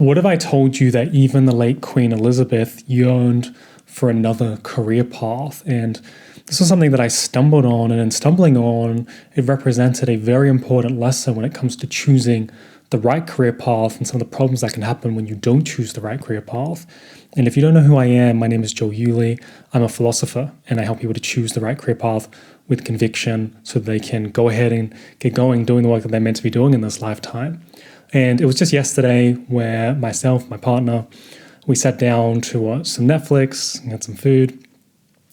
What if I told you that even the late Queen Elizabeth yearned for another career path? And this was something that I stumbled on, and in stumbling on, it represented a very important lesson when it comes to choosing the right career path and some of the problems that can happen when you don't choose the right career path. And if you don't know who I am, my name is Joe Hewley. I'm a philosopher, and I help people to choose the right career path with conviction so that they can go ahead and get going doing the work that they're meant to be doing in this lifetime. And it was just yesterday where myself, my partner, we sat down to watch some Netflix, and had some food,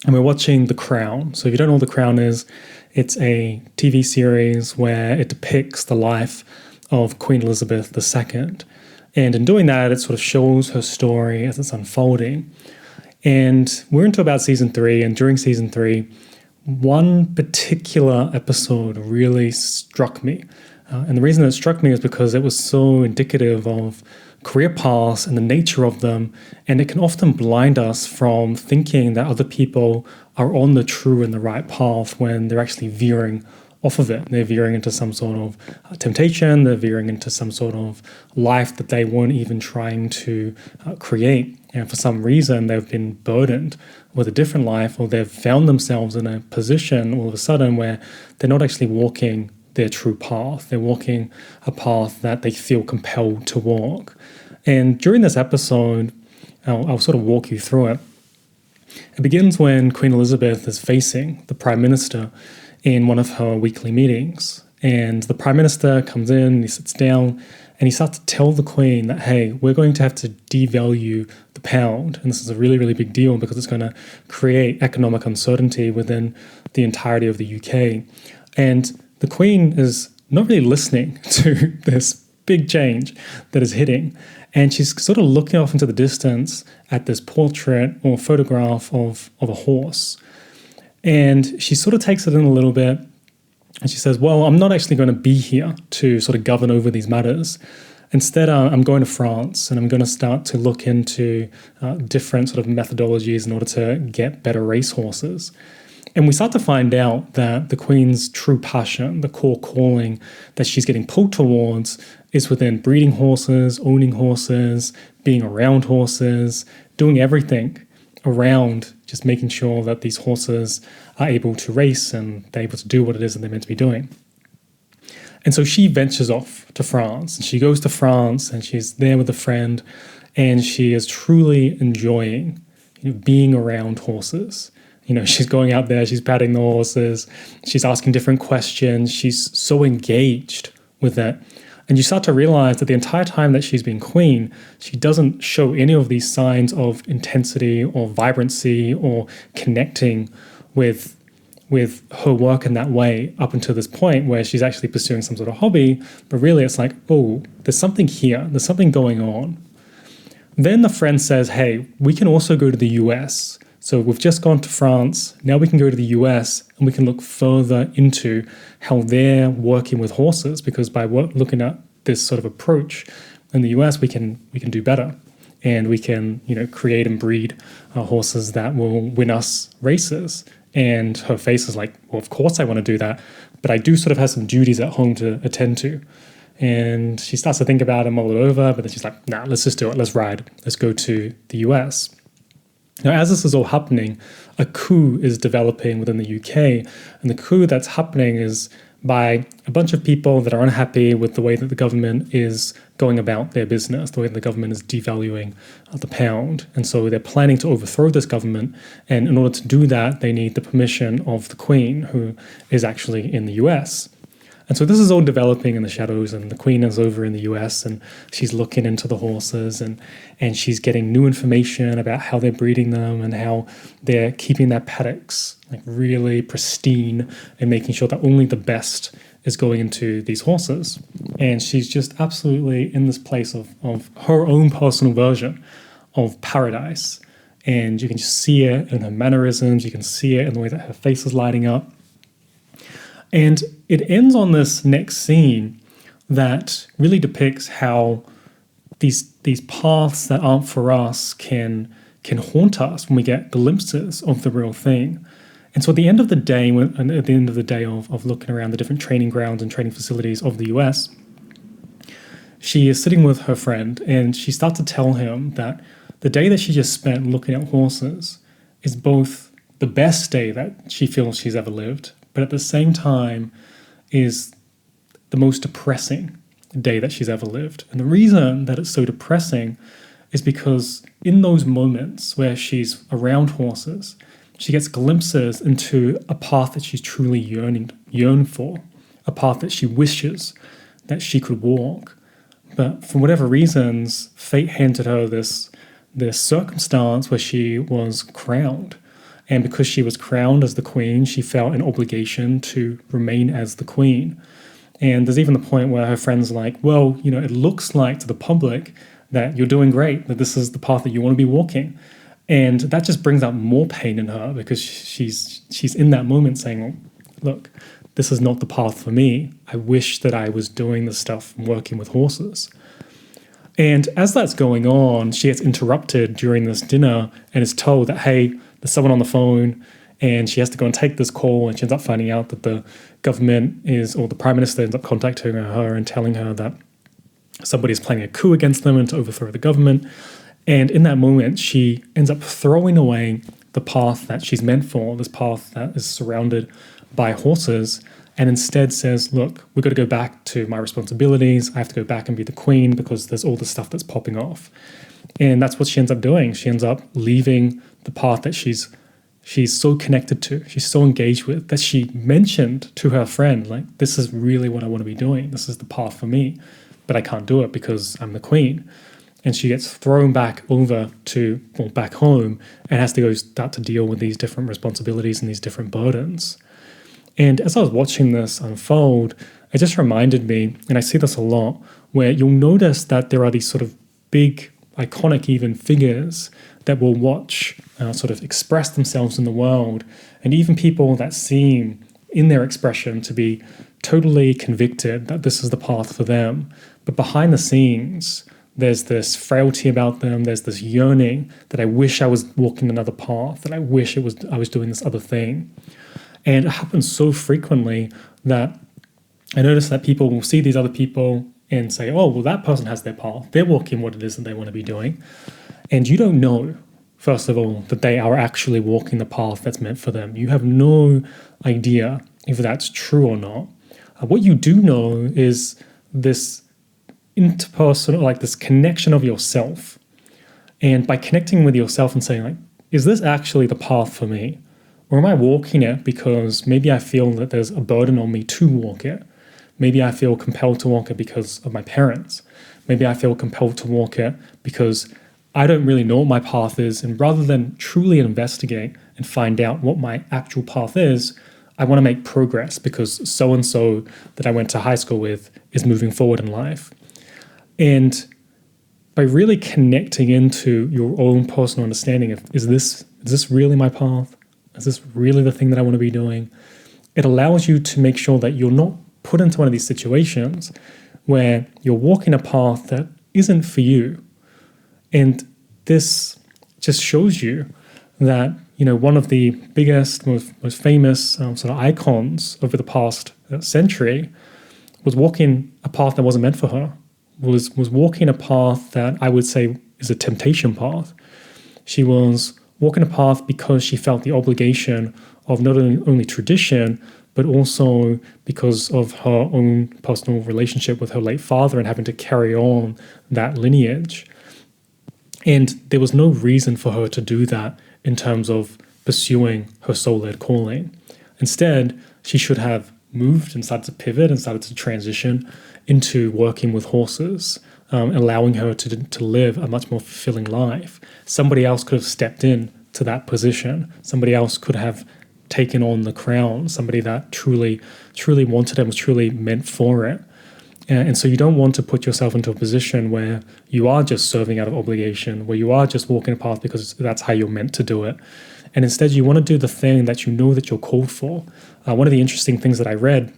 and we're watching The Crown. So if you don't know what The Crown is, it's a TV series where it depicts the life of Queen Elizabeth II. And in doing that, it sort of shows her story as it's unfolding. And we're into about season 3, and during season 3, one particular episode really struck me. And the reason it struck me is because it was so indicative of career paths and the nature of them, and it can often blind us from thinking that other people are on the true and the right path when they're actually veering off of it. They're veering into some sort of temptation, they're veering into some sort of life that they weren't even trying to create. And for some reason, they've been burdened with a different life, or they've found themselves in a position all of a sudden where they're not actually walking their true path. They're walking a path that they feel compelled to walk. And during this episode, I'll sort of walk you through it. It begins when Queen Elizabeth is facing the Prime Minister in one of her weekly meetings. And the Prime Minister comes in, he sits down, and he starts to tell the Queen that, hey, we're going to have to devalue the pound. And this is a really, really big deal because it's going to create economic uncertainty within the entirety of the UK. And the Queen is not really listening to this big change that is hitting. And she's sort of looking off into the distance at this portrait or photograph of a horse. And she sort of takes it in a little bit. And she says, well, I'm not actually going to be here to sort of govern over these matters. Instead, I'm going to France, and I'm going to start to look into different sort of methodologies in order to get better racehorses. And we start to find out that the Queen's true passion, the core calling that she's getting pulled towards, is within breeding horses, owning horses, being around horses, doing everything around just making sure that these horses are able to race and they're able to do what it is that they're meant to be doing. And so she ventures off to France, and she goes to France, and she's there with a friend, and she is truly enjoying being around horses. She's going out there, she's patting the horses, she's asking different questions, she's so engaged with it. And you start to realize that the entire time that she's been queen, she doesn't show any of these signs of intensity or vibrancy or connecting with her work in that way up until this point where she's actually pursuing some sort of hobby. But really it's like, oh, there's something here, there's something going on. Then the friend says, hey, we can also go to the US. So we've just gone to France, now we can go to the US and we can look further into how they're working with horses, because by looking at this sort of approach in the US, we can do better, and we can create and breed horses that will win us races. And her face is like, well, of course I want to do that, but I do sort of have some duties at home to attend to. And she starts to think about it, mull it over, but then she's like, nah, let's just do it, let's ride, let's go to the US. Now, as this is all happening, a coup is developing within the UK, and the coup that's happening is by a bunch of people that are unhappy with the way that the government is going about their business, the way that the government is devaluing the pound. And so they're planning to overthrow this government, and in order to do that, they need the permission of the Queen, who is actually in the US. And so this is all developing in the shadows, and the Queen is over in the US, and she's looking into the horses, and she's getting new information about how they're breeding them and how they're keeping their paddocks like really pristine and making sure that only the best is going into these horses. And she's just absolutely in this place of her own personal version of paradise. And you can just see it in her mannerisms, you can see it in the way that her face is lighting up. And it ends on this next scene that really depicts how these paths that aren't for us can haunt us when we get glimpses of the real thing. And so at the end of the day, of looking around the different training grounds and training facilities of the US, she is sitting with her friend and she starts to tell him that the day that she just spent looking at horses is both the best day that she feels she's ever lived, but at the same time is the most depressing day that she's ever lived. And the reason that it's so depressing is because in those moments where she's around horses, she gets glimpses into a path that she's truly yearn for, a path that she wishes that she could walk. But for whatever reasons, fate handed her this circumstance where she was crowned. And because she was crowned as the queen, she felt an obligation to remain as the queen. And there's even the point where her friend's like, well, it looks like to the public that you're doing great, that this is the path that you want to be walking. And that just brings out more pain in her because she's in that moment saying, well, look, this is not the path for me. I wish that I was doing this stuff and working with horses. And as that's going on, she gets interrupted during this dinner and is told that, hey, there's someone on the phone and she has to go and take this call, and she ends up finding out that the government or the prime minister ends up contacting her and telling her that somebody's planning a coup against them and to overthrow the government. And in that moment, she ends up throwing away the path that she's meant for, this path that is surrounded by horses, and instead says, look, we've got to go back to my responsibilities. I have to go back and be the queen because there's all this stuff that's popping off. And that's what she ends up doing. She ends up leaving the path that she's so connected to, she's so engaged with, that she mentioned to her friend, like, this is really what I want to be doing. This is the path for me, but I can't do it because I'm the queen. And she gets thrown back back home and has to go start to deal with these different responsibilities and these different burdens. And as I was watching this unfold, it just reminded me, and I see this a lot, where you'll notice that there are these sort of big, iconic even figures that will watch sort of express themselves in the world, and even people that seem in their expression to be totally convicted that this is the path for them. But behind the scenes, there's this frailty about them, there's this yearning that I wish I was walking another path, that I wish I was doing this other thing. And it happens so frequently that I notice that people will see these other people and say, oh, well, that person has their path. They're walking what it is that they want to be doing. And you don't know, first of all, that they are actually walking the path that's meant for them. You have no idea if that's true or not. What you do know is this interpersonal, like this connection of yourself. And by connecting with yourself and saying, like, is this actually the path for me? Or am I walking it because maybe I feel that there's a burden on me to walk it? Maybe I feel compelled to walk it because of my parents. Maybe I feel compelled to walk it because I don't really know what my path is. And rather than truly investigate and find out what my actual path is, I want to make progress because so-and-so that I went to high school with is moving forward in life. And by really connecting into your own personal understanding of, is this really my path? Is this really the thing that I want to be doing? It allows you to make sure that you're not put into one of these situations where you're walking a path that isn't for you. And this just shows you that, one of the biggest, most famous sort of icons over the past century was walking a path that wasn't meant for her, was walking a path that I would say is a temptation path. She was walking a path because she felt the obligation of not only tradition, but also because of her own personal relationship with her late father and having to carry on that lineage. And there was no reason for her to do that in terms of pursuing her soul-led calling. Instead, she should have moved and started to pivot and started to transition into working with horses, allowing her to live a much more fulfilling life. Somebody else could have stepped in to that position. Somebody else could have taken on the crown, somebody that truly wanted it and was truly meant for it. And so you don't want to put yourself into a position where you are just serving out of obligation, where you are just walking a path because that's how you're meant to do it. And instead, you want to do the thing that you know that you're called for. One of the interesting things that I read,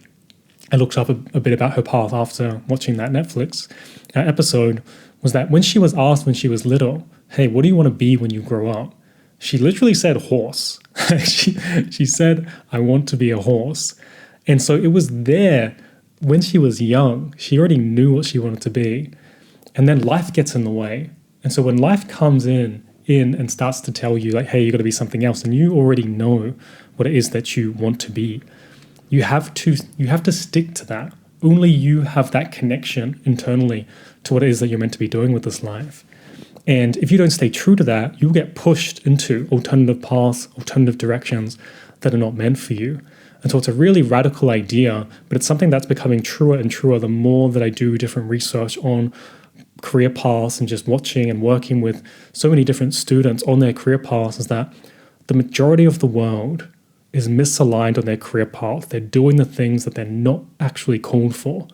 I looked up a bit about her path after watching that Netflix episode, was that when she was asked when she was little, hey, what do you want to be when you grow up? She literally said horse. she said, I want to be a horse. And so it was there when she was young, she already knew what she wanted to be. And then life gets in the way. And so when life comes in and starts to tell you like, hey, you got to be something else, and you already know what it is that you want to be, you have to stick to that. Only you have that connection internally to what it is that you're meant to be doing with this life. And if you don't stay true to that, you'll get pushed into alternative paths, alternative directions that are not meant for you. And so it's a really radical idea, but it's something that's becoming truer and truer the more that I do different research on career paths and just watching and working with so many different students on their career paths, is that the majority of the world is misaligned on their career path. They're doing the things that they're not actually called for.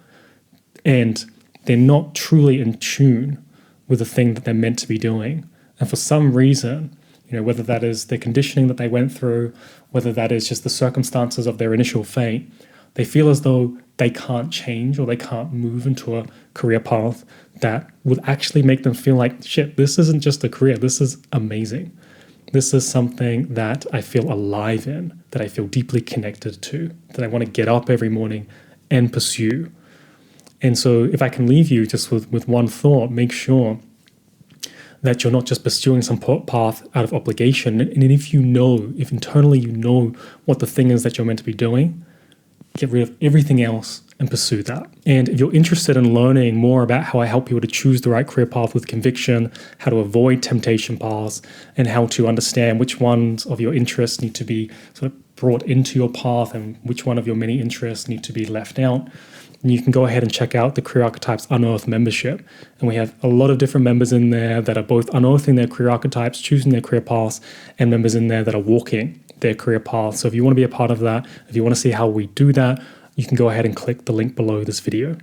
And they're not truly in tune with the thing that they're meant to be doing. And for some reason, whether that is the conditioning that they went through, whether that is just the circumstances of their initial fate, they feel as though they can't change or they can't move into a career path that would actually make them feel like, shit, this isn't just a career, this is amazing. This is something that I feel alive in, that I feel deeply connected to, that I want to get up every morning and pursue. And so if I can leave you just with one thought, make sure that you're not just pursuing some path out of obligation. And if internally you know what the thing is that you're meant to be doing, get rid of everything else and pursue that. And if you're interested in learning more about how I help people to choose the right career path with conviction, how to avoid temptation paths, and how to understand which ones of your interests need to be sort of brought into your path and which one of your many interests need to be left out, you can go ahead and check out the Career Archetypes Unearthed membership. And we have a lot of different members in there that are both unearthing their career archetypes, choosing their career paths, and members in there that are walking their career path. So if you want to be a part of that, if you want to see how we do that, you can go ahead and click the link below this video.